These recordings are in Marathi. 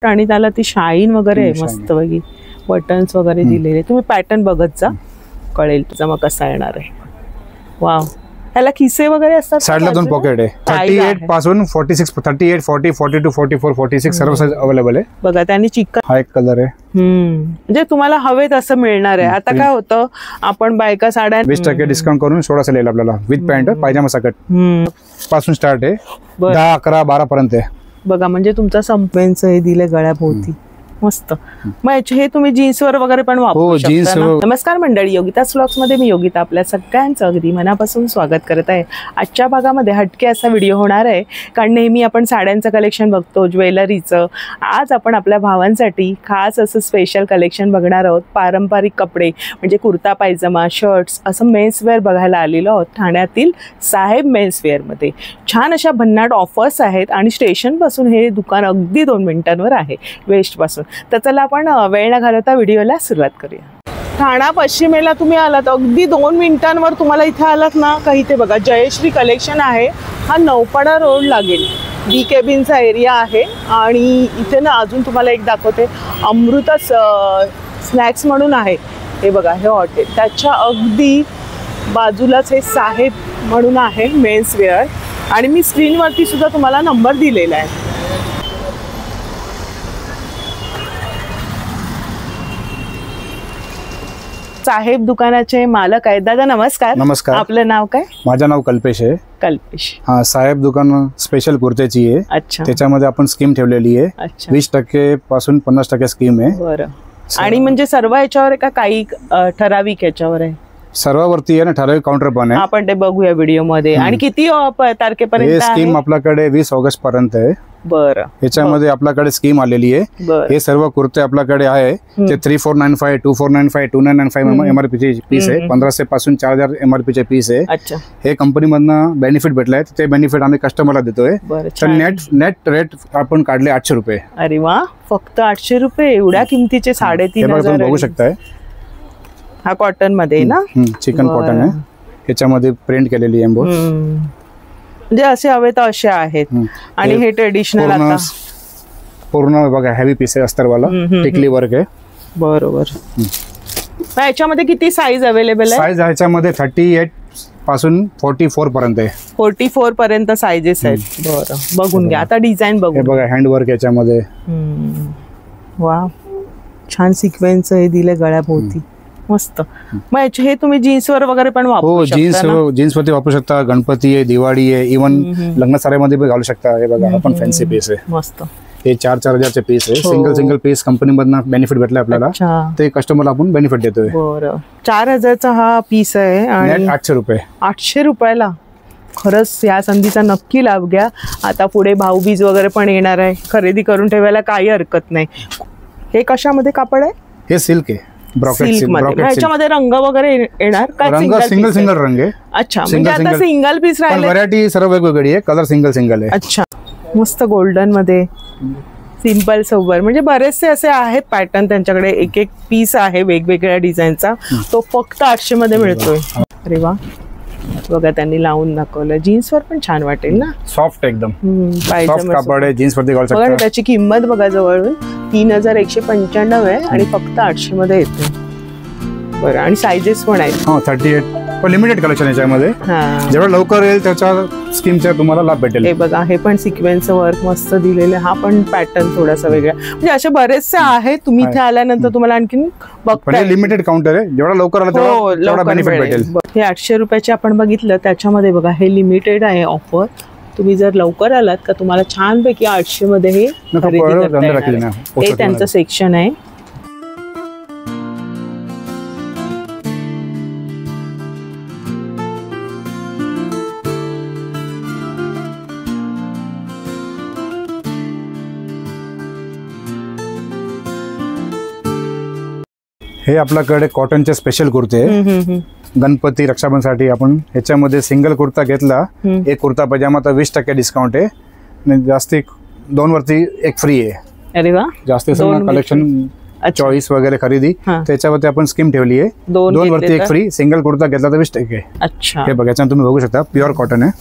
आणि त्याला ती शाईन वगैरे मस्त पैकी बटन्स वगैरे दिलेले. तुम्ही पॅटर्न बघत जा, कळेल तुझा मग कसा येणार आहे. वाव, ह्याला खिसे वगैरे असतात. साईडला 2 पॉकेट आहे. 38 पासून 46, 38, 40, 42, 44, 46 सर्व साईज अवेलेबल आहे. बघा त्यांनी चिकन हा एक कलर आहे. म्हणजे तुम्हाला हवे तसं मिळणार आहे. आता काय होतं, आपण बायका साड्या 20% डिस्काउंट करून 1600 येईल आपल्याला. विथ पॅन्ट, पायजामा सकट पासून स्टार्ट आहे. 10, 11, 12 पर्यंत आहे. बघा म्हणजे तुमचा संपेंच हे दिले गळ्याभोवती मस्त. मग हे तुम्ही जीन्सवर वगैरे पण वापरू शकता ना. नमस्कार मंडळी, योगिताज व्लॉग्स मध्ये मी योगिता आपल्या सगळ्यांचं अगदी मनापासून स्वागत करत आहे. आजच्या भागामध्ये हटके असा व्हिडिओ होणार आहे, कारण नेहमी आपण साड्यांचं कलेक्शन बघतो, ज्वेलरीचं. आज आपण आपल्या भावांसाठी खास असं स्पेशल कलेक्शन बघणार आहोत. पारंपरिक कपडे म्हणजे कुर्ता पायजमा, शर्ट्स असं मेन्सवेअर बघायला आलेलो आहोत ठाण्यातील साहेब मेन्सवेअरमध्ये. छान अशा भन्नाट ऑफर्स आहेत आणि स्टेशनपासून हे दुकान अगदी 2 मिनिटांवर आहे वेस्टपासून. तर चला आपण वेळ न घालवता व्हिडिओला सुरुवात करूया. ठाणा पश्चिमेला तुम्ही आलात, अगदी 2 मिनिटांवर तुम्हाला इथे आलात ना का, इथे बघा जयश्री कलेक्शन आहे. हा नौपाडा रोड लागेल, बी केबिनचा एरिया आहे. आणि इथे ना अजून तुम्हाला एक दाखवते, अमृता स्नॅक्स म्हणून आहे. हे बघा हे हॉटेल, त्याच्या अगदी बाजूलाच हे साहेब म्हणून आहे मेन्सवेअर. आणि मी स्क्रीनवरती सुद्धा तुम्हाला नंबर दिलेला आहे. साहेब दुकानाचे मालक आहेत. दादा नमस्कार. नमस्कार. आपलं नाव काय? माझं नाव कल्पेश आहे. कल्पेश. हा, साहेब दुकान स्पेशल कुर्त्याची आहे. अच्छा. त्याच्यामध्ये आपण स्कीम ठेवलेली आहे. 20% पासून 50% स्कीम आहे. बरं. आणि म्हणजे सर्व याच्यावर आहे का काही ठराविक याच्यावर आहे? सर्वावरती आहे ना, ठराविक काउंटर पण आहे. आपण ते बघूया व्हिडिओ मध्ये. आणि किती तारखेपर्यंत स्कीम आपल्याकडे 20 ऑगस्ट पर्यंत आहे. बरं. याच्यामध्ये आपल्याकडे स्कीम आलेली आहे. हे सर्व कुर्ते आपल्याकडे आहे ते 3495, 2495, 2995 MRP चे पीस आहे. 1500 पासून 4000 MRP चे पीस आहे. अच्छा. हे कंपनीमधनं बेनिफिट भेटलाय, ते बेनिफिट आम्ही कस्टमरला देतोय. तर नेट रेट आपण काढले 800 रुपये. अरे वा, फक्त 800 रुपये एवढ्या किमतीचे 3500 बघू शकताय. हा कॉटन मध्ये ना, चिकन कॉटन आहे. याच्यामध्ये प्रिंट केलेली एम्बोस, म्हणजे असे हवे तर असे आहेत. आणि हे ट्रेडिशनल आता पूर्ण बघा हेवी पीस आहे, अस्तरवाला टिकली वर्क आहे. बरोबर. याच्यामध्ये किती साईज अवेलेबल आहे? साईज याच्यामध्ये 38 पासून 44 पर्यंत आहे. 44 पर्यंत साईजेस आहेत. बरं, बघून घ्या. आता डिझाईन बघू. बघा हँड वर्क याच्यामध्ये. वा, छान सिक्वेन्स हे दिले गळ्याभोवती मस्त. मग हे तुम्ही जीन्सवर वगैरे पण वापरू शकता ना? जीन्स वरती वापरू शकता. गणपती आहे, दिवाळी आहे, इव्हन लग्न साड्यामध्ये पण घालू शकता. हे बघा आपण फॅन्सी पीस आहे मस्त. हे 4,000 चे पीस आहे. सिंगल पीस कंपनीमधनं बेनिफिट भेटला आपल्याला, ते कस्टमरला आपण बेनिफिट देतोय. बरं. 4000चा हा पीस आहे आणि 800 रुपये. 800 रुपयाला. खरंच या संधीचा नक्की लाभ घ्या. आता पुढे भाऊबीज वगैरे पण येणार आहे, खरेदी करून ठेवायला काही हरकत नाही. हे कशामध्ये कापड आहे? हे सिल्क आहे. ह्याच्यामध्ये रंग वगैरे येणार का? सिंगल रंग आहे. अच्छा, म्हणजे आता सिंगल पीस राहिले. व्हरायटी सर्व वेगवेगळी आहे, कलर सिंगल आहे. अच्छा, मस्त गोल्डन मध्ये सिंपल सोबर, म्हणजे बरेचसे असे आहेत पॅटर्न त्यांच्याकडे. एक पीस आहे वेगवेगळ्या डिझाईनचा, तो फक्त 800 मध्ये मिळतोय. अरे वा, बघा त्यांनी लावून दाखवलं. जीन्सवर पण छान वाटेल ना, सॉफ्ट एकदम कापड आहे. जीन्स वरती घालू शकता. त्याची किंमत बघा जवळून 3195 आहे आणि फक्त 800 मध्ये येते. बरं. आणि सायझेस पण आहेत. 38 पण लिमिटेड कलेक्शन याच्यामध्ये. जेवढं लवकर येईल त्याच्या स्कीमचा तुम्हाला लाभ भेटेल. हे बघा, हे पण सिक्वेन्स वर्क मस्त दिलेले. हा पण पॅटर्न थोडासा वेगळा, म्हणजे असे बरेचसे आहेत. तुम्ही इथे आल्यानंतर तुम्हाला आणखीन बघता. लिमिटेड काउंटर आहे, जेवढा लवकर आला तेवढा बेनिफिट भेटेल. हे 800 रुपयाचे आपण बघितलं, त्याच्यामध्ये बघा हे लिमिटेड आहे ऑफर. तुम्ही जर लवकर आलात का तुम्हाला छानपैकी 800 मध्ये हे खरेदी करता येणार. हे त्यांचं सेक्शन आहे. हे आपल्याकडे कॉटनचे स्पेशल कुर्ते आहे. गणपती रक्षाबंधनसाठी आपण ह्याच्यामध्ये सिंगल कुर्ता घेतला, एक कुर्ता पायजामा तर 20% डिस्काउंट आहे. जास्ती 2 वरती 1 फ्री आहे. अरे वा, जास्ती कलेक्शन चॉईस वगैरे खरेदी त्याच्यावरती आपण स्कीम ठेवली आहे. 2 वरती 1 फ्री. सिंगल कुर्ता घेतला तर 20%. अच्छा. हे बघा, तुम्ही बघू शकता प्युअर कॉटन आहे.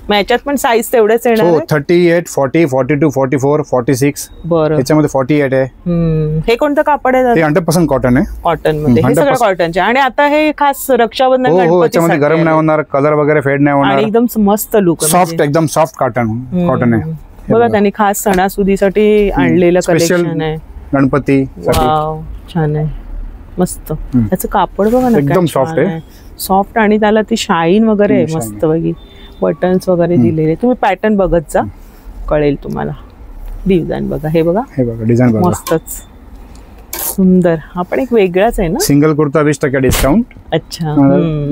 मग याच्यात पण साईज तेवढेच येणार हो 38, 40, 42, 44, 46. बरं, याच्यामध्ये 48 आहे. हे कोणतं कापड आहे? हे 100% कॉटन आहे. कॉटन मध्ये हे सगळं कॉटनचे. आणि आता हे खास रक्षाबंधन हो याच्यामध्ये गरम नाही होणार, कलर वगैरे फेड नाही होणार आणि एकदम मस्त लुक, सॉफ्ट, एकदम सॉफ्ट कॉटन आहे. बघा त्यांनी खास सणासुदीसाठी आणलेलं कलेक्शन आहे. गणपती छान आहे, मस्त. त्याचं कापड बघा ना, एकदम सॉफ्ट आहे, सॉफ्ट. आणि त्याला ती शाईन वगैरे आहे मस्त बघी, बटन्स वगैरे दिलेले. तुम्ही पॅटर्न बघत जा, कळेल तुम्हाला. डिझाईन बघा, हे बघा डिझाईन मस्तच सुंदर. हा पण एक वेगळाच आहे ना. Single kurta 20% discount. अच्छा,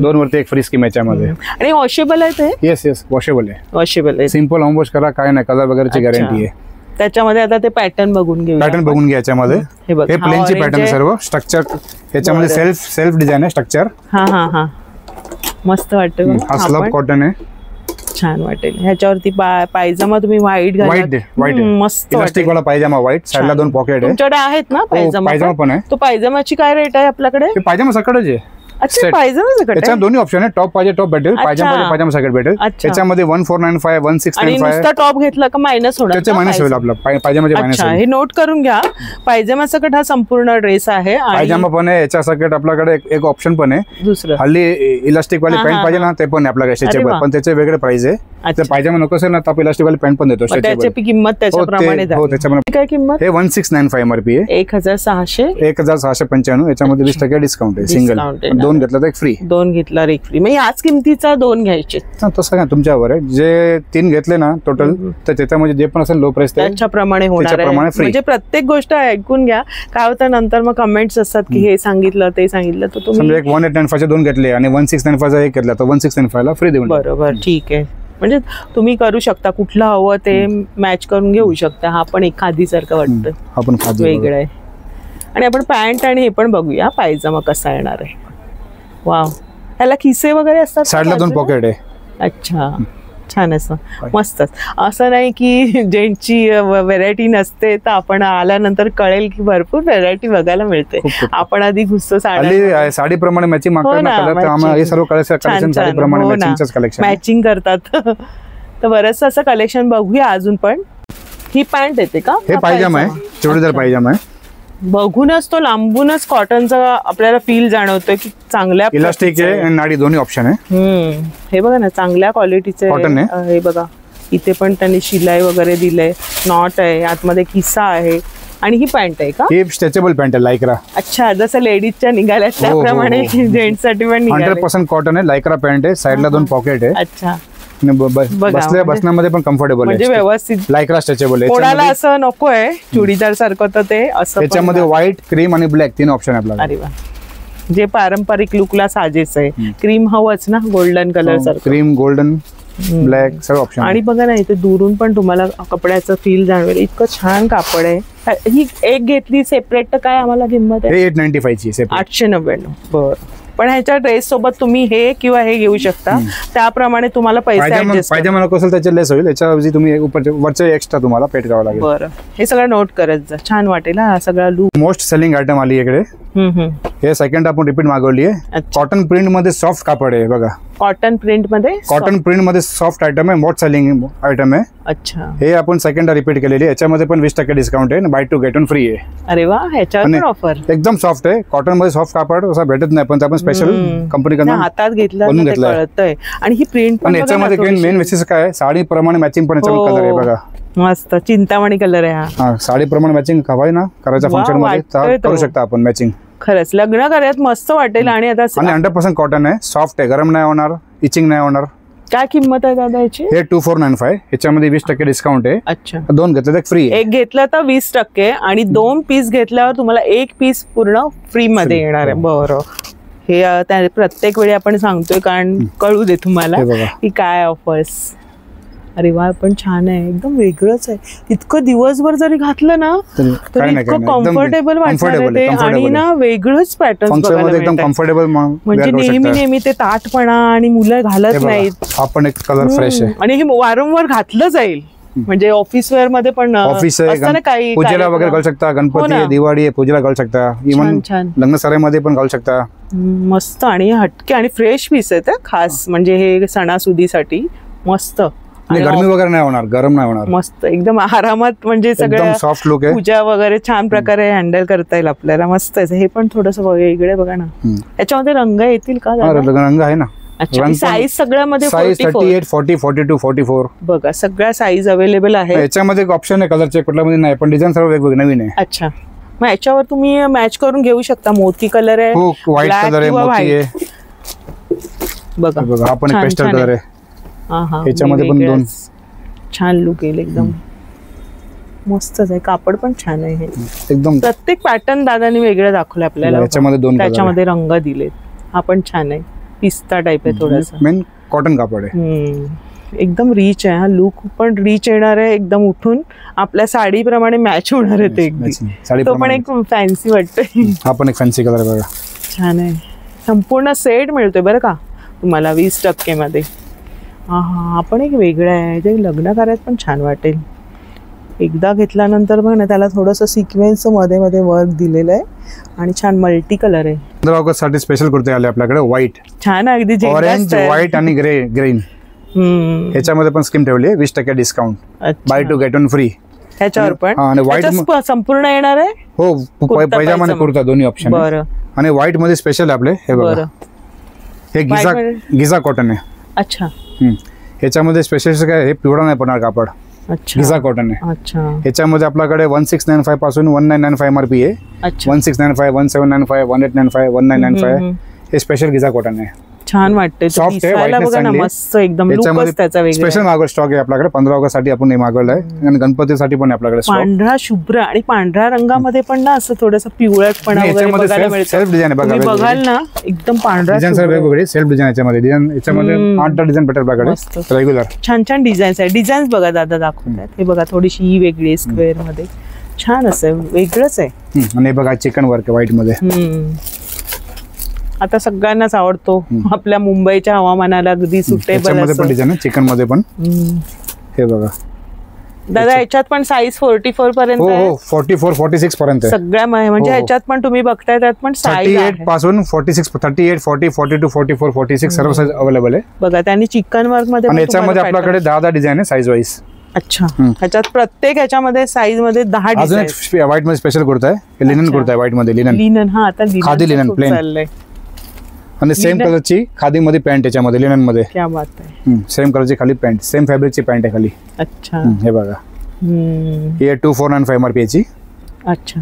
2 वरती एक फ्री स्कीम याच्यामध्ये. आणि वॉशेबल आहे ते? येस वॉशेबल आहे. वॉशेबल आहे, सिंपल होम वॉश करा, काय नाही, कलर वगैरेची गॅरंटी आहे. त्याच्यामध्ये आता ते पॅटर्न बघून घेऊ. पॅटर्न बघून घ्या. याच्यामध्ये हे प्लेनची पॅटर्न सर्व. स्ट्रक्चर याच्यामध्ये सेल्फ डिझाइन आहे स्ट्रक्चर. हा मस्त वाटतं. हा स्लब कॉटन आहे, छान वाटेल. ह्याच्यावरती पायजामा तुम्ही व्हाईट मस्त इलास्टिक वाला पायजामा व्हाईट, साइडला 2 पॉकेट आहे. तुमच्याकडे आहेत ना पायजामा पण आहे. तो पायजामाची काय रेट आहे आपल्याकडे? पायजामा सकटच आहे. अच्छा, पायजामा सकट. त्याच्यात दोन्ही ऑप्शन आहे, टॉप पाहिजे टॉप भेटेल, पायजामा सकट भेटेल. त्याच्यामध्ये 1495, 1695. नुसता टॉप घेतला का मायनस होणार? त्याचे मायनस होईल आपला, पायजामाचे मायनस होईल. हे नोट करून घ्या. पायजामा सकट हा संपूर्ण ड्रेस आहे. पायजामा पण आहे, याच्या सकट आपल्याकडे एक ऑप्शन पण आहे दुसरं. हल्ली इलास्टिक वाली पॅन्ट पाहिजे ना, ते पण आहे आपल्याकडे स्ट्रेचेबल, पण त्याचे वेगळे प्राइस आहे. जर पायजामा नको असेल ना तर आपण इलास्टिक वाली पॅन्ट पण देतो स्ट्रेचेबल. त्याची किंमत त्याच्याप्रमाणे हो त्याच्याप्रमाणे. काय किंमत? हे 1695 MRP आहे. 1695. याच्यामध्ये 20% डिस्काउंट आहे. सिंगल 2 घेतला तर एक फ्री. 2 घेतला एक फ्री. मग याच किमतीचा 2 घ्यायचे? तसं काय तुमच्यावर आहे. जे 3 घेतले ना टोटल, तर त्याच्यामध्ये जे पण असेल लो प्राइस त्याच्याप्रमाणे होणार आहे. म्हणजे प्रत्येक गोष्ट ऐकून घ्या. काय होतं नंतर मग कमेंट्स असतात की हे सांगितलं ते सांगितलं, तर तुम्ही 1895 2 घेतले आणि 1695 एक घेतला तर 1695 ला फ्री देऊन. बरोबर, ठीक आहे. म्हणजे तुम्ही करू शकता, कुठलं हवं ते मॅच करून घेऊ शकता. हा पण एक खादीसारखं वाटतं, आपण वेगळं आहे. आणि आपण पॅन्ट आणि हे पण बघूया पायजामा कसा येणार आहे. वाव, त्याला खिसे वगैरे असतात, साईडला 2 पॉकेट आहे. अच्छा, छान असं मस्तच. असं नाही की जेंट्सची व्हेरायटी नसते, तर आपण आल्यानंतर कळेल की भरपूर व्हेरायटी बघायला मिळते. आपण आधी घुसतो साडीप्रमाणे मॅचिंग मॅचिंग करतात. तर बरंच असं कलेक्शन बघूया अजून. पण ही पॅन्ट येते का? हे पायजामा आहे, जोडीदार पायजामा आहे. बघूनच तो लांबूनच कॉटनचा आपल्याला फील जाणवतोय की चांगल्या इलास्टिक आहे आणि नाडी दोन्ही ऑप्शन आहे. हे बघा ना, चांगल्या क्वालिटीचे कॉटन आहे. हे बघा, इथे पण त्यांनी शिलाई वगैरे दिलंय, नॉट आहे, आतमध्ये किस्सा आहे. आणि ही पॅन्ट आहे का? ही स्ट्रेचेबल पॅन्ट आहे, लायक्रा. अच्छा, जसं लेडीजच्या निघाल्या त्याप्रमाणे जेंट्स साठी पण 100% कॉटन आहे, लायक्रा पॅन्ट आहे, साईडला 2 पॉकेट आहे. अच्छा, बसण्यामध्ये पण कम्फर्टेबल आहे, म्हणजे व्यवस्थित. लायक्रा स्ट्रेचेबल आहे. कोणाला असं नकोय चुडीदार सारखं, तर ते असं. त्याच्यामध्ये व्हाईट, क्रीम आणि ब्लॅक 3 ऑप्शन आहे आपल्याला. अरे वा, जे पारंपरिक लुकला साजेच आहे. क्रीम हवंच ना, गोल्डन कलर सारखं. क्रीम, गोल्डन, ब्लॅक सगळं ऑप्शन. आणि बघा ना, इथे दुरून पण तुम्हाला कपड्याचं फील जाणवेल, इतकं छान कापड आहे. ही एक घेतली सेपरेट तर काय आम्हाला किंमत आहे? 895 ची सेपरेट. 899. बरं. पण ह्याच्या ड्रेस सोबत तुम्ही हे किंवा हे घेऊ शकता, त्याप्रमाणे तुम्हाला पैसे. पायजामा नको असेल त्याचे लेस होईल, याच्याऐवजी तुम्ही वरचे एक्स्ट्रा तुम्हाला पेड करावं लागेल. बरं, हे सगळं नोट करत जा, छान वाटेल हा सगळा लुक. मोस्ट सेलिंग आयटम आली इकडे. हे सेकंड आपण रिपीट मागवली आहे. कॉटन प्रिंट मध्ये सॉफ्ट कापड आहे बघा. कॉटन प्रिंट मध्ये सॉफ्ट आयटम आहे, मोस्ट सेलिंग आयटम आहे. अच्छा, हे आपण सेकंड रिपीट केलेली. याच्यामध्ये पण 20% डिस्काउंट आहे, बाय 2 गेट 1 फ्री आहे. अरे वा, ह्याच्यावर पण ऑफर. एकदम सॉफ्ट आहे, कॉटन मध्ये सॉफ्ट कापड असं भेटत नाही, पण आपण स्पेशल कंपनीकडून हातात घेतलं कळतंय. आणि ही प्रिंट पण याच्यामध्ये मेन विशेष काय आहे, साडी प्रमाणे मॅचिंग पण याच्यामध्ये कलर आहे बघा. मस्त चिंतामणी कलर आहे हा. साडी प्रमाणे मॅचिंग हवाय ना करायचं फंक्शन मध्ये, करू शकता आपण मॅचिंग. खरंच लग्न करायत मस्त वाटेल. आणि आता 100% कॉटन आहे, सॉफ्ट आहे, गरम नाही होणार, इचिंग नाही होणार. काय किंमत आहे दादा याची? हे 2495. याच्यामध्ये 20% डिस्काउंट आहे. अच्छा, 2 घेतलं तर फ्री. एक घेतलं तर 20% आणि 2 पीस घेतल्यावर तुम्हाला 1 पीस पूर्ण फ्री मध्ये येणार आहे. बरं, हे प्रत्येक वेळी आपण सांगतोय कारण कळू दे तुम्हाला की काय ऑफर्स. अरे वा, पण छान आहे, एकदम वेगळंच आहे. इतकं दिवसभर जरी घातलं ना तर इतकं कम्फर्टेबल वाटणार ते. आणि ना वेगळंच पॅटर्न एकदम कम्फर्टेबल, म्हणजे नेहमी ते ताटपणा आणि मुलं घालत नाहीत. आपण एक कलर फ्रेश आहे आणि हे वारंवार घातलं जाईल. म्हणजे ऑफिस वेअर मध्ये पण, ऑफिस काही पूजेला वगैरे घालू शकता, गणपती आहे, दिवाळी आहे, पूजेला घालू शकता, इव्हन लग्न सराईमध्ये पण घालू शकता. मस्त आणि हटके आणि फ्रेश पीस आहेत खास, म्हणजे हे सणासुदीसाठी मस्त. आणि गरमी वगैरे नाही होणार, गरम नाही होणार, मस्त एकदम आरामात, म्हणजे सगळं सॉफ्ट लुक आहे. पूजा वगैरे छान प्रकारे हँडल करता येईल आपल्याला. मस्त आहे. हे पण थोडस वेगळे बघा ना. याच्यामध्ये रंग येतील का? रंग आहे ना. अच्छा, साईज सगळ्यामध्ये 38, 40, 42, 44 बघा, सगळ्या साईज अवेलेबल आहे. याच्यामध्ये एक ऑप्शन आहे कलरचे, कुठल्यामध्ये नाही, पण डिझाईन सर्व वेगवेगळे नवीन आहे. अच्छा, मग याच्यावर तुम्ही मॅच करून घेऊ शकता. मोती कलर आहे, हो व्हाईट कलर आहे, मोती आहे. बघा बघा, हा पण एक पेस्टल कलर आहे. याच्यामध्ये पण दोन छान लुक येईल एकदम. मस्तच आहे. कापड पण छान आहे. हे एकदम प्रत्येक पॅटर्न दादानी वेगळं दाखवलं आपल्याला. याच्यामध्ये दोन त्याच्यामध्ये रंग दिलेत. हा पण छान आहे, पिस्ता टाइप आहे थोडासा. मेन कॉटन कापड आहे. एकदम रिच आहे. हा लुक पण रिच येणार आहे, एकदम उठून आपल्या साडीप्रमाणे मॅच होणार आहे ते. तो पण एक फॅन्सी वाटतोय. हा पण एक फॅन्सी कलर बघा, छान आहे. संपूर्ण सेट मिळतोय बरं का तुम्हाला 20% मध्ये. हा पण एक वेगळा आहे, जे लग्न कार्यात पण छान वाटेल. एकदा घेतल्यानंतर बघ ना, त्याला थोडंसं सिक्वेन्स मध्ये मध्ये वर्क दिलेलं आहे आणि छान मल्टी कलर आहे. 15 ऑगस्ट साठी स्पेशल कुर्ते आले आपल्याकडे, व्हाईट, छान अगदी ऑरेंज, व्हाईट आणि ग्रीन. ह्याच्यामध्ये पण स्कीम ठेवली आहे, 20% डिस्काउंट, बाय 2 get 1 फ्री. ह्याच्यावर पण आणि व्हाईट संपूर्ण येणार आहे. हो, पैजामा आणि कुर्ता दोन्ही ऑप्शन. बरं. आणि व्हाईट मध्ये स्पेशल आपले हे बघा, हे गिझा कॉटन आहे. अच्छा, ह्याच्यामध्ये स्पेशल काय, हे पिवळा नाही पडणार कापड. अच्छा, गिझा कॉटन आहे. अच्छा, ह्याच्यामध्ये आपल्याकडे 1695 पासून 1995 MRP आहे. 1695, 1795, 1895, 1995 हे स्पेशल गिझा कॉटन आहे. छान वाटते. सॉफ्ट आहे, बघा ना, मस्त एकदम लुकच त्याचा वेगळा. स्पेशल मागवलं स्टॉक आहे आपल्याकडे. 15 ऑगस्ट साठी आपण हे मागवलं आहे आणि गणपतीसाठी पण आपल्याकडे पांढरा शुभ्र आणि पांढऱ्या रंगामध्ये पण ना असं थोडंसं पिवळटपणा वगैरे बघायला मिळतं. सेल्फ डिझाईन आहे, बघाल ना, एकदम पांढरा डिझाईन सर वेगवेगळे सेल्फ डिझाईन. याच्यामध्ये 8 डिझाईन भेटेल आपल्याकडे रेग्युलर. छान छान डिझाईन्स आहे. डिझाईन्स बघा दादा दाखवतात. हे बघा, थोडीशी ही वेगळी स्क्वेअर मध्ये छान असं वेगळंच आहे. आणि बघा चिकन वर्क आहे व्हाईट मध्ये. आता सगळ्यांनाच आवडतो, आपल्या मुंबईच्या हवामानाला अगदी सुटेबल. चिकन मध्ये पण हे बघा दादा, याच्यात पण साईज 44 पर्यंत. हो, 44, 46 पर्यंत सगळ्या. म्हणजे ह्याच्यात पण तुम्ही बघताय, त्यात पण साईज 38 पासून 46, 38, 40, 42, 44, 46 सर्व साईज अवेलेबल आहे. बघा, त्यांनी चिकन वर्क मध्ये. आणि याच्यामध्ये आपल्याकडे 10 डिझाईन आहे साईज वाईज. अच्छा, ह्याच्यात प्रत्येक ह्याच्यामध्ये साईज मध्ये 10 डिझाईन. अजून व्हाईट मध्ये स्पेशल कुर्ता आहे, लिनन कुर्ता आहे व्हाईट मध्ये. लिनन. हा, आता खादी लिनन प्लेन चाललंय. आणि सेम कलरची खादी मध्ये पॅन्ट याच्यामध्ये लिनन मध्ये. क्या बात आहे. सेम कलरची खाली पॅन्ट, सेम फॅब्रिकची पॅन्ट आहे खाली. अच्छा, हे बघा, हे 2495 MRP याची. अच्छा,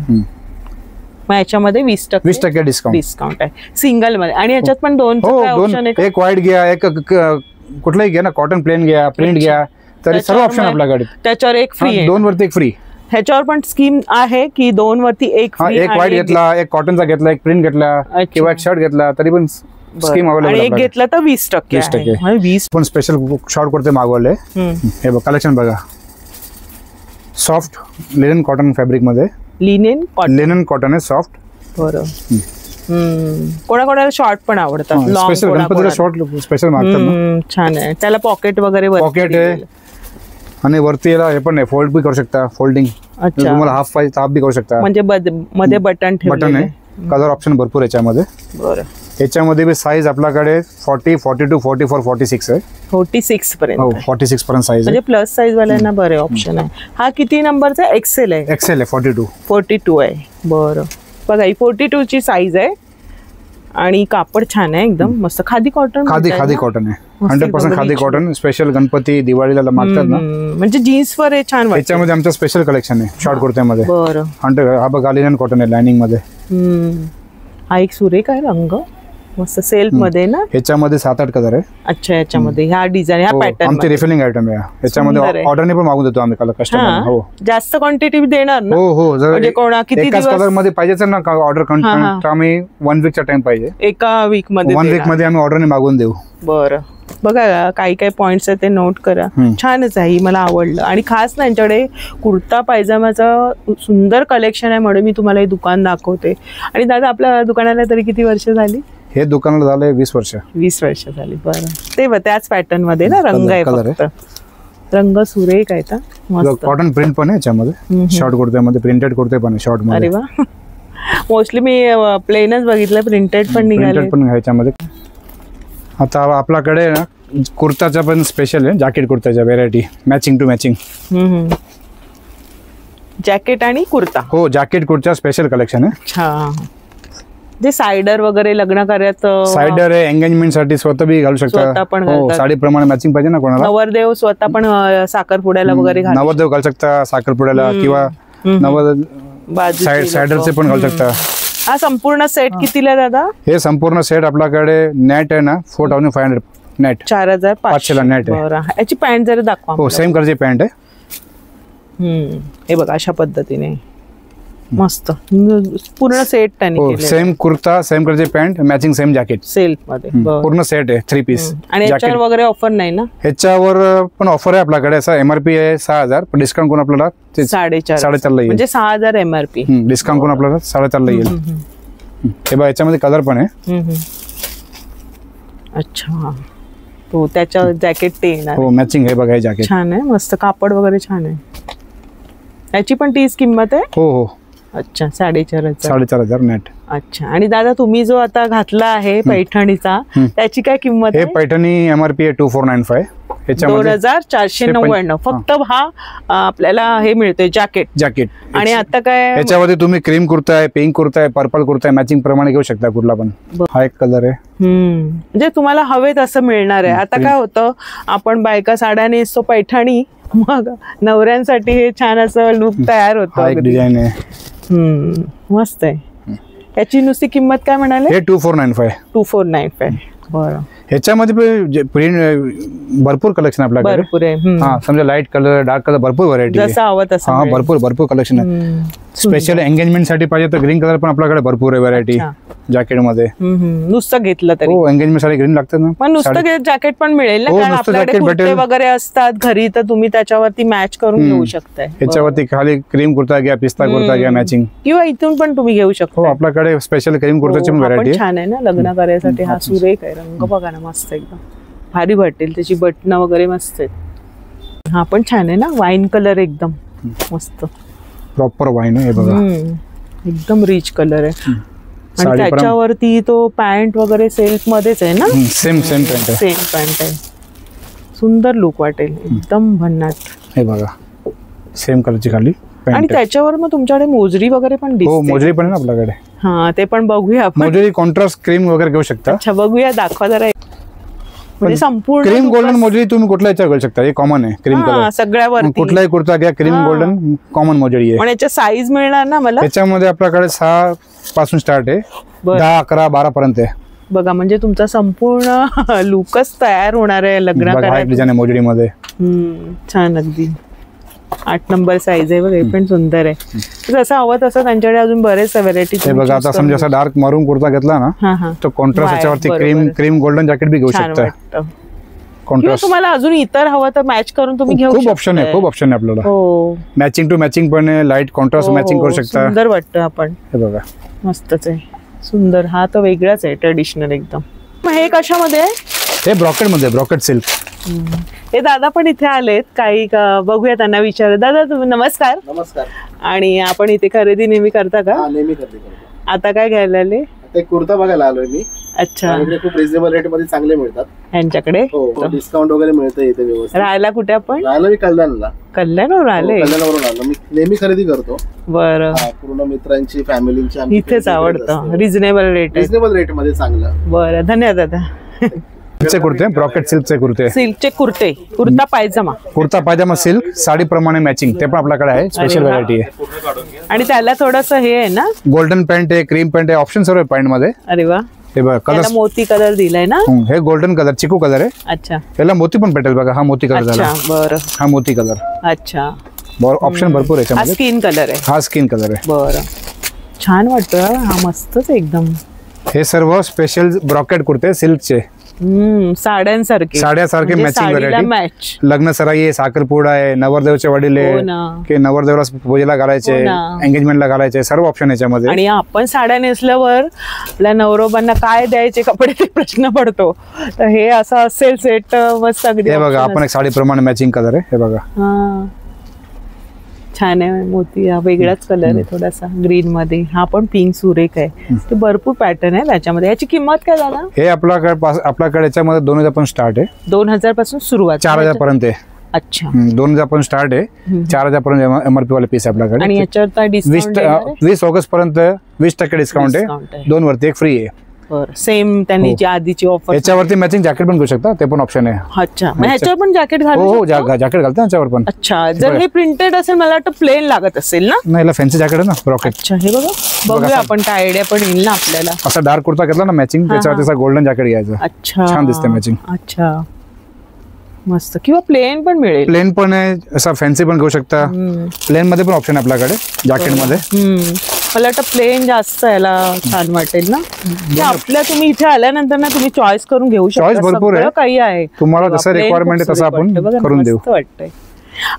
मग याच्यामध्ये 20% डिस्काउंट आहे सिंगल मध्ये. आणि याच्यात पण दोन ऑप्शन आहे. एक व्हाईट घ्या, एक कुठलाही घ्या ना, कॉटन प्लेन घ्या, प्रिंट घ्या, तरी सर्व ऑप्शन आपल्याकडे. त्याच्यावर एक फ्री आहे, 2 वरती एक फ्री. ह्याच्यावर पण स्कीम आहे की 2 वरती एक फ्री. एक व्हाईट घेतला, एक कॉटनचा घेतला, एक प्रिंट घेतला किंवा एक शर्ट घेतला तरी पण स्कीम अवेलेबल. आणि एक घेतला तर 20%. 20 पण स्पेशल शॉर्ट कुर्ते मागवले. हे बघ, कलेक्शन बघा, सॉफ्ट लिनन कॉटन फॅब्रिक मध्ये. लिनन कॉटन आहे, सॉफ्ट. बरं. कोणाकोणाला शॉर्ट पण आवडतात, स्पेशल गणपतीला शॉर्ट स्पेशल मागतात ना. छान आहे. त्याला पॉकेट वगैरे पॉकेट आहे. आणि वरती याला हे पण आहे, फोल्ड बी करू शकता, फोल्डिंग. तुम्हाला हाफ बी करू शकता. म्हणजे मध्ये बटन आहे. कलर ऑप्शन भरपूर याच्यामध्ये. बरं. याच्यामध्ये बी साईज आपल्याकडे 40, 42, 44, 46 आहे. 46 पर्यंत. हो, 46 पर्यंत साईज आहे. म्हणजे प्लस साईज वाल्यांना बरे ऑप्शन आहे. हा किती नंबरचा? एक्सेल आहे. एक्सेल आहे, 42 आहे. बरं, बघा, ही 42 ची साईज आहे. आणि कापड छान आहे, एकदम मस्त. खादी कॉटन. खादी कॉटन आहे, 100% खादी कॉटन. स्पेशल गणपती दिवाळीला मागतात ना, म्हणजे जीन्स वर हे छान वाटतं. याच्यामध्ये आमचं स्पेशल कलेक्शन आहे शॉर्ट कुर्त्यामध्ये. बरं. हा बघा, लिनन कॉटन आहे लाइनिंग मध्ये. हा एक सुरेख आहे रंग, मस्त सेल्फ मध्ये ना. याच्यामध्ये 7-8 कलर आहे. अच्छा, याच्यामध्ये ह्या डिझाईन, ह्या पॅटर्न. आमची रिफिलिंग आयटम आहे. याच्यामध्ये ऑर्डरने पण मागून देतो आम्ही कस्टमर. हो, जास्त क्वांटिटी देणार ना. हो, म्हणजे कोणा किती दिवस कलर मध्ये पाहिजे ना ऑर्डर कंटेंट, आम्ही 1 वीकचा टाइम पाहिजे. एका वीक मध्ये 1 वीक मध्ये आम्ही ऑर्डरने मागून देऊ. बरं. बघा, काही काही पॉइंट्स आहेत ते नोट करा. छानच आहे, मला आवडलं. आणि खास ना यांच्याकडे कुर्ता पायजामाचं सुंदर कलेक्शन आहे, म्हणून मी तुम्हाला हे दुकान दाखवते. आणि दादा, आपल्या दुकानाला तरी किती वर्ष झाली? हे दुकानाला झालंय 20 वर्ष. 20 वर्ष झाली. बरं. ते त्याच पॅटर्न मध्ये ना रंग आहे, फक्त रंग सुरेख आहे. कॉटन प्रिंट पण आहे याच्यामध्ये. शॉर्ट कुर्त्यामध्ये प्रिंटेड कुर्ते पण आहे शॉर्ट मध्ये. अरे वा. मोस्टली मी प्लेनच बघितलं, प्रिंटेड पण निघाले. पण ह्याच्यामध्ये. आता आपल्याकडे ना कुर्ताचा पण स्पेशल आहे, जॅकेट कुर्ताच्या variety matching to matching. Jacket आणि कुर्ता. हो, जॅकेट कुर्ता स्पेशल कलेक्शन आहे. अच्छा, जे सायडर वगैरे लग्न कार्यात सायडर आहे, एंगेजमेंट साठी स्वतः बी घालू शकता. हो, साडीप्रमाणे मॅचिंग पाहिजे ना कोणाला. नवरदेव स्वतः पण साखरपुड्याला वगैरे नवरदेव घालू शकता साखरपुड्याला, किंवा सायडरचे पण घालू शकता. हा संपूर्ण सेट कितीला दादा? हे संपूर्ण सेट आपल्याकडे नेट आहे ना 4500 नेट, 4500 नेट आहे. याची पॅन्ट जरा दाखवा. हो, सेम कलरची पॅन्ट आहे. हे बघा अशा पद्धतीने मस्त पूर्ण सेट त्यांनी केलेला. सेम कुर्ता, सेम कलरची pant, matching same jacket self मध्ये पूर्ण सेट आहे 3 पीस. आणि याच्यावर वगैरे ऑफर नाही ना? ह्याच्यावर पण ऑफर आहे आपल्याकडे. असा एमआरपी आहे 6000, पण डिस्काउंट करून आपल्याला 4.5 ला येईल. म्हणजे 6000 एमआरपी, डिस्काउंट करून आपल्याला 4.5 ला येईल. हे बघा, याच्यामध्ये कलर पण आहे. अच्छा, तो त्याच्या जॅकेट ते येणार. हो, मॅचिंग आहे बघा. हे जॅकेट छान आहे, मस्त कापड वगैरे छान आहे. याची पण तीच किंमत आहे? हो हो. अच्छा, 4.5 नेट. अच्छा, आणि दादा तुम्ही जो आता घातला आहे पैठणीचा, त्याची काय किंमत आहे? हे पैठणी एमआरपी आहे 2495, 2499. फक्त हा आपल्याला हे मिळतोय जॅकेट. आणि आता काय याच्यामध्ये तुम्ही क्रीम कुर्ता आहे, पिंक कुर्ता आहे, पर्पल कुर्ता आहे, मॅचिंग प्रमाणे घेऊ शकता कुठला पण. हा एक कलर आहे. म्हणजे तुम्हाला हवे तसं मिळणार आहे. आता काय होतं, आपण बायका साड्या नेसतो पैठणी, मग नवऱ्यांसाठी हे छान असं लुक तयार होतं. डिझाईन आहे, मस्त आहे. याची नुसती किंमत काय म्हणाले? हे 2495. 2495. बरं. ह्याच्यामध्ये भरपूर कलेक्शन आपल्याकडे. भरपूर आहे. हा, समजा लाईट कलर, डार्क कलर, भरपूर व्हरायटी. जसं हवं तसं. हा, भरपूर कलेक्शन आहे. स्पेशल एंगेजमेंट साठी पाहिजे तर ग्रीन कलर पण आपल्याकडे भरपूर आहे व्हरायटी जॅकेट मध्ये. नुसतं घेतलं तरी हो, एंगेजमेंट साठी ग्रीन लागतं ना. पण नुसतं जॅकेट पण मिळेल ना, कारण आपल्याकडे कुर्ते वगैरे असतात घरी, तर तुम्ही त्याच्यावरती मॅच करून घेऊ शकताय. ह्याच्यावरती खाली क्रीम कुर्ता घ्या, पिस्ता कुर्ता घ्या मॅचिंग, किंवा इथून पण तुम्ही घेऊ शकता. हो, आपल्याकडे स्पेशल क्रीम कुर्ताची पण व्हरायटी छान आहे ना लग्न कार्यासाठी. हा सुरेख आहे, रंग बघा ना, मस्त एकदम भारी वाटेल. त्याची बटणं वगैरे मस्त आहेत. हा पण छान आहे ना, वाईन कलर एकदम मस्त, प्रॉपर वाईन आहे बघा. एकदम रिच कलर आहे. आणि त्याच्यावरती तो पॅन्ट वगैरे सेल्फ मध्येच आहे ना? सेम पॅन्ट आहे. सेम पॅन्ट आहे. सुंदर लुक वाटेल एकदम भन्नाट. हे बघा, सेम कलरची खाली. आणि त्याच्यावर मग तुमच्याकडे मोजरी वगैरे पण दिसते? हो, मोजरी पण आहे ना आपल्याकडे. हा, ते पण बघूया आपण. मोजरी कॉन्ट्रास्ट क्रीम वगैरे घेऊ शकता. अच्छा, बघूया, दाखवा जरा. म्हणजे संपूर्ण क्रीम गोल्डन मोजरी तुम्ही कुठल्या याच्यावर घेऊ शकता. हे कॉमन आहे क्रीम कलर सगळ्यावर. कुठलाही कुर्ता घ्या, क्रीम गोल्डन कॉमन मोजरी आहे. पण याच्या साईज मिळणार ना मला? याच्यामध्ये आपल्याकडे 6 पासून स्टार्ट आहे, 10, 11, 12 पर्यंत आहे. बघा, म्हणजे तुमचा संपूर्ण लुकच तयार होणार आहे लग्न डिझाईन मोजरी मध्ये. छान, अगदी 8 नंबर साईज आहे. बघा, हे पण सुंदर आहे. जसं हवं तसं त्यांच्याकडे अजून बरेच व्हरायटी. हे बघा, आता समजा असा डार्क मरून कुर्ता घेतला ना, तो कॉन्ट्रास्ट याच्यावरती क्रीम गोल्डन जॅकेट बी घेऊ शकता. कॉन्ट्रास्ट तुम्हाला अजून इतर हवं तर मॅच करून तुम्ही घेऊ शकता. खूप ऑप्शन आहे आपल्याला. हो, मॅचिंग टू मॅचिंग पण आहे, लाईट कॉन्ट्रास्ट मॅचिंग करू शकता. सुंदर वाटतं. आपण हे बघा, मस्तच आहे, सुंदर. हा तर वेगळाच आहे, ट्रेडिशनल एकदम. हे कशामध्ये आहे? हे ब्रॉकेट मध्ये, ब्रॉकेट सिल्क. हे दादा पण इथे आलेत, काही बघूया त्यांना विचार. दादा तुम्ही नमस्कार. नमस्कार. आणि आपण इथे खरेदी नेहमी करता का? नेहमी खरेदी करतो. आता काय घ्यायला आले? एक कुर्ता बघायला आलोय मी. अच्छा, खूप रिजनेबल रेट मध्ये चांगले मिळतात यांच्याकडे. डिस्काउंट वगैरे मिळतं इथे व्यवस्थित. राहायला कुठे आपण? राहायला मी कल्याणला. कल्याणवरून आले? कल्याणवरून आलो मी. नेहमी खरेदी करतो. बरं. पूर्ण मित्रांची, फॅमिलीची इथेच आवडतं. रिजनेबल रेट मध्ये चांगलं. बरं, धन्यवाद दादा. कुर्ते, ब्रॉकेट सिल्कचे कुर्ते. सिल्कचे कुर्ते, कुर्ता पायजामा सिल्क, साडी प्रमाणे मॅचिंग, ते पण आपल्याकडे आहे. स्पेशल व्हरायटी आहे. आणि त्याला थोडस हे आहे ना, गोल्डन पॅन्ट आहे, क्रीम पॅन्ट आहे, ऑप्शन सर्व आहे पॅन्ट मध्ये. अरे वा. हे बघा, कलर मोती कलर दिलाय ना. हे गोल्डन कलर, चिकू कलर आहे. अच्छा, याला मोती पण भेटेल बघा. हा मोती कलर झाला. बरं. हा मोती कलर. अच्छा, ऑप्शन भरपूर आहे. हा स्किन कलर आहे. हा स्किन कलर आहे. बरं, छान वाटतं. हा मस्तच एकदम. हे सर्व स्पेशल ब्रॉकेट कुर्ते सिल्कचे. साड्यासारखे मॅचिंग व्हरायटी. लग्न सराई आहे, साखरपुडा आहे, नवरदेवचे वडील आहे, की नवरदेवला पूजेला घालायचे, एंगेजमेंटला घालायचे, सर्व ऑप्शन याच्यामध्ये. आणि आपण साड्या नेसल्यावर आपल्या नवरोबांना काय द्यायचे कपडे ते प्रश्न पडतो. तर हे असं असेल सेट मस्त. अगदी हे बघा, आपण एक साडी प्रमाणे मॅचिंग कलर आहे. हे बघा, छान आहे मोती, हा वेगळाच कलर आहे थोडासा ग्रीन मध्ये, हा पण पिंक सुरेख आहे. ते भरपूर पॅटर्न आहे त्याच्यामध्ये. याची किंमत काय झाला? हे आपल्याकडे याच्यामध्ये 2000 पण स्टार्ट आहे. 2000 पासून सुरुवात, 4000 पर्यंत आहे. अच्छा, 2000 पण स्टार्ट आहे, 4000 पर्यंत MRP वाले पीस आपल्याकडे. आणि याच्यावर काय डिस्काउंट? 20 ऑगस्ट पर्यंत 20% डिस्काउंट आहे, 2 वरती 1 फ्री आहे. सेम त्यांनी जी आधीची ऑफर. याच्यावरती मॅचिंग जॅकेट पण घेऊ शकता, ते पण ऑप्शन आहे. अच्छा, मग ह्याच्यावर पण जॅकेट घालू? हो, जॅकेट घालता याच्यावर पण. अच्छा, जर हे प्रिंटेड असेल मला वाटतं प्लेन लागत असेल ना? नाही, याला फॅन्सी जॅकेट आहे ना, ब्रॉकेट. अच्छा, हे बघूया आपण काय आयडिया पण येईल ना आपल्याला. असा डार्क कुर्ता घेतला ना मॅचिंग, त्याच्यावर त्याचा गोल्डन जॅकेट घ्यायचं. अच्छा, छान दिसते मॅचिंग. अच्छा, मस्त. किंवा प्लेन पण मिळेल. प्लेन पण आहे, असा फॅन्सी पण घेऊ शकता. प्लेन मध्ये पण ऑप्शन आपल्याकडे जॅकेट मध्ये. मला वाटतं प्लेन जास्त याला छान वाटेल ना. आपल्या तुम्ही इथे आल्यानंतर ना तुम्ही चॉईस करून घेऊ शकता. चॉईस भरपूर आहे, काही आहे तुम्हाला जसं रिक्वायरमेंट आहे तसं आपण करून देऊ. वाटतंय.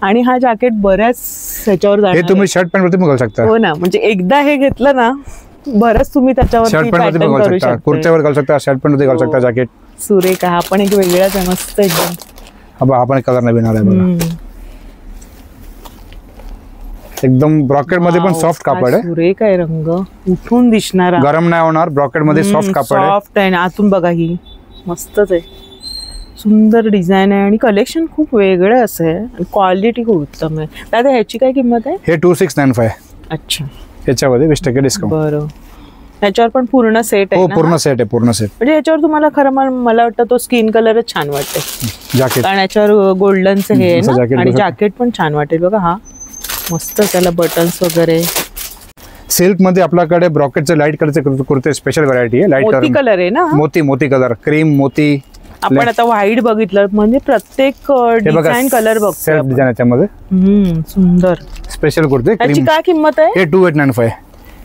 आणि हा जॅकेट बऱ्याच ह्याच्यावर हे तुम्ही शर्ट पॅन्ट वरती पण घालू शकता. हो ना, म्हणजे एकदा हे घेतलं ना बरंच तुम्ही त्याच्यावर शर्ट पॅन्ट वरती पण घालू शकता, कुर्त्यावर घालू शकता, शर्ट पॅन्ट वरती घालू शकता जॅकेट. सुरेख, हा पण एक वेगळाच आहे, मस्त एकदम. हा पण कलर नवीन आलाय बघा, एकदम ब्रॉकेट मध्ये पण सॉफ्ट कापड आहे. सुरेख आहे रंग, उठून दिसणार, गरम नाही होणार. ब्रॉकेट मध्ये सॉफ्ट कापड आहे, सॉफ्ट आहे. आतून बघा, ही मस्तच आहे, सुंदर डिझाईन आहे आणि कलेक्शन खूप वेगळं असं आहे आणि क्वालिटी खूप उत्तम आहे. दादा ह्याची काय किंमत आहे? हे 2695. अच्छा, याच्यामध्ये 20% डिस्काउंट. बरं, ह्याच्यावर पण पूर्ण सेट आहे? हो, पूर्ण सेट आहे, पूर्ण सेट. म्हणजे याच्यावर तुम्हाला खरं मला वाटतं तो स्किन कलरच छान वाटते जॅकेट, कारण याच्यावर गोल्डनचं हे आहे ना. आणि जॅकेट पण छान वाटेल बघा, हा मस्त, त्याला बटन्स वगैरे. सिल्क मध्ये आपल्याकडे ब्रॉकेटचे लाईट कलरचे कुर्ते स्पेशल व्हरायटी आहे. लाईट कलर आहे ना, मोती कलर, क्रीम मोती. आपण आता व्हाईट बघितलं, म्हणजे प्रत्येक डिझाईन कलर बघतो. सेल्फ डिझाईन याच्यामध्ये सुंदर स्पेशल कुर्ते. याची काय किंमत आहे? हे 2895.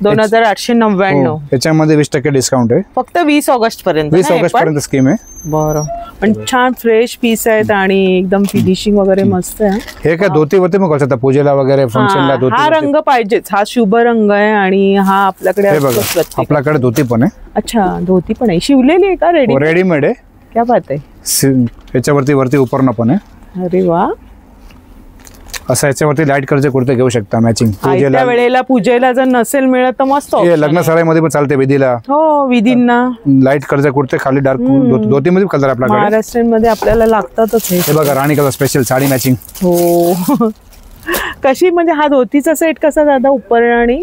2899. याच्यामध्ये 20% डिस्काउंट आहे, फक्त 20 ऑगस्ट पर्यंत. 20 ऑगस्ट पर्यंत स्कीम आहे. बरं, पण छान फ्रेश पीस आहेत आणि एकदम फिनिशिंग वगैरे मस्त आहे. हे काय धोतीवरती मग घालू शकता, पूजेला वगैरे, फंक्शनला धोती. हा रंग पाहिजेच, हा शुभ रंग आहे आणि हा आपल्याकडे आपल्याकडे धोती पण आहे. अच्छा, धोती पण आहे, शिवलेली आहे का? रेडीमेड आहे. क्या बात आहे. याच्यावरती उपरणं पण आहे. अरे वा, असं याच्यावरती लाईट कलरचे कुर्ते घेऊ शकता मॅचिंग. पूजेला वेळेला, पूजेला जर नसेल मिळत तर मस्त लग्न सराईमध्ये पण चालते, विधीला. हो, विधींना लाईट कलरचे कुर्ते, खाली डार्क धोतीमध्ये कलर आपल्याकडे. महाराष्ट्रामध्ये आपल्याला लागतातच हे बघा, राणी कलर स्पेशल साडी मॅचिंग. हो. कशी, म्हणजे हा धोतीचा सेट कसा दादा उपरण? आणि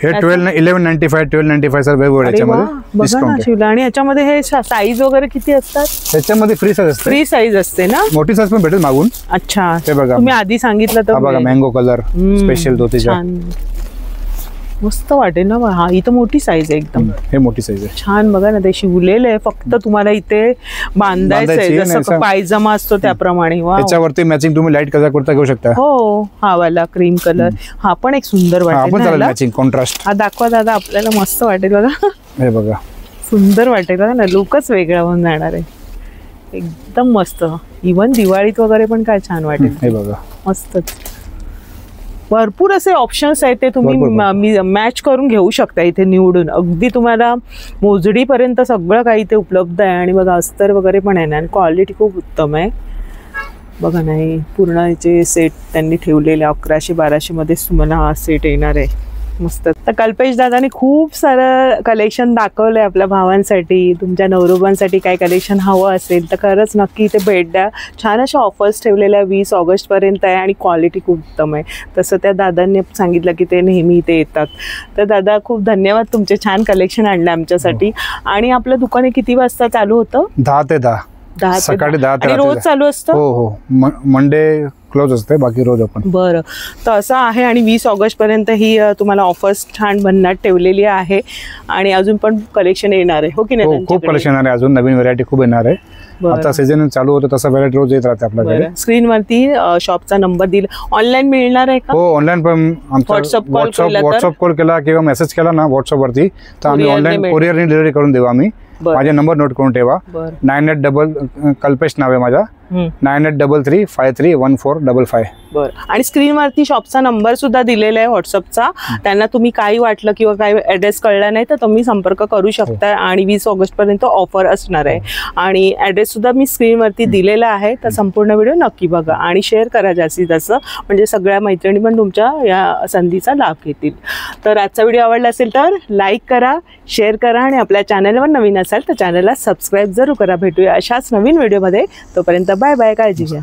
हे 1195 सर वेगवेगळे याच्यामध्ये. आणि याच्यामध्ये हे साईज वगैरे किती असतात? त्याच्यामध्ये फ्री साईज असते. फ्री साईज असते ना, मोठी साईज पण भेटेल मागून. अच्छा, हे बघा, तुम्ही आधी सांगितलं तर. बघा, मँगो कलर स्पेशल धोतीचा, मस्त वाटेल ना. हा इथं मोठी साईज आहे एकदम. हे मोठी साईज आहे, छान. बघा ना, ते शिवलेलं आहे, फक्त तुम्हाला इथे बांधायचं आहे, जसं पायजमा असतो त्याप्रमाणे. याच्यावरती मॅचिंग तुम्ही लाईट कलर कुर्ता घेऊ शकता. हो, हा वाला क्रीम कलर, हा पण एक सुंदर वाटेल मॅचिंग कॉन्ट्रास्ट. हा दाखवा दादा, आपल्याला मस्त वाटेल बघा. हे बघा, सुंदर वाटेल बघा ना, लुकच वेगळा होऊन जाणार आहे, एकदम मस्त. इव्हन दिवाळीत वगैरे पण काय छान वाटेल. हे बघा, मस्तच. भरपूर असे ऑप्शन्स आहेत, ते तुम्ही मॅच करून घेऊ शकता इथे निवडून. अगदी तुम्हाला मोजडीपर्यंत सगळं काही इथे उपलब्ध आहे. आणि बघा, अस्तर वगैरे पण आहे ना, आणि क्वालिटी खूप उत्तम आहे. बघा ना, हे पूर्ण याचे सेट त्यांनी ठेवलेले 1100-1200 मध्येच तुम्हाला हा सेट येणार आहे. मस्त. तर कल्पेश दादाने खूप सारं कलेक्शन दाखवलंय आपल्या भावांसाठी. तुमच्या नवरोबांसाठी काय कलेक्शन हवं असेल तर खरंच नक्की इथे भेट द्या. छान अशा ऑफर्स ठेवलेल्या 20 ऑगस्ट पर्यंत आहे आणि क्वालिटी खूप उत्तम आहे. तसं त्या दादांनी सांगितलं की ते नेहमी इथे येतात. तर दादा, खूप धन्यवाद, तुमचे छान कलेक्शन आणलं आमच्यासाठी. आणि आपलं दुकान किती वाजता चालू होतं? 10 ते 10. सकाळी 10 ते रोज चालू असतं? हो हो, मंडे क्लोज असते, बाकी रोज ओपन. बरं, तर असं आहे. आणि 20 ऑगस्ट पर्यंत ही तुम्हाला ऑफर्स छान भन्नाट ठेवलेली आहे. आणि अजून पण कलेक्शन येणार आहे, हो की नाही? खूप कलेक्शन येणार आहे, अजून नवीन व्हरायटी खूप येणार आहे. आता सीझन चालू होतं तसं व्हरायटी रोज येत राहते आपल्याकडे. स्क्रीनवरती शॉपचा नंबर दिला. ऑनलाईन मिळणार आहे का? हो, ऑनलाईन पण. व्हॉट्सअप कॉल केला किंवा मेसेज केला ना व्हॉट्सअप वरती, तर आम्ही ऑनलाईन कुरिअरने डिलिव्हरी करून देऊ आम्ही. माझे नंबर नोट करून ठेवा. 98 कल्पेश नाव आहे माझा. 9833531455. बरं. आणि स्क्रीनवरती शॉपचा नंबर सुद्धा दिलेला आहे व्हॉट्सअपचा. त्यांना तुम्ही काही वाटलं किंवा काही ऍड्रेस कळला नाही तर तुम्ही संपर्क करू शकता. आणि 20 ऑगस्ट पर्यंत ऑफर असणार आहे. आणि ऍड्रेस सुद्धा मी स्क्रीनवरती दिलेला आहे. तर संपूर्ण व्हिडिओ नक्की बघा आणि शेअर करा जास्तीत जास्त, म्हणजे सगळ्या मैत्रिणी पण तुमच्या या संधीचा लाभ घेतील. तर आजचा व्हिडिओ आवडला असेल तर लाईक करा, शेअर करा आणि आपल्या चॅनलवर नवीन असाल तर चॅनलला सबस्क्राईब जरूर करा. भेटूया अशाच नवीन व्हिडिओमध्ये. तोपर्यंत बाय बाय, काळजी घ्या.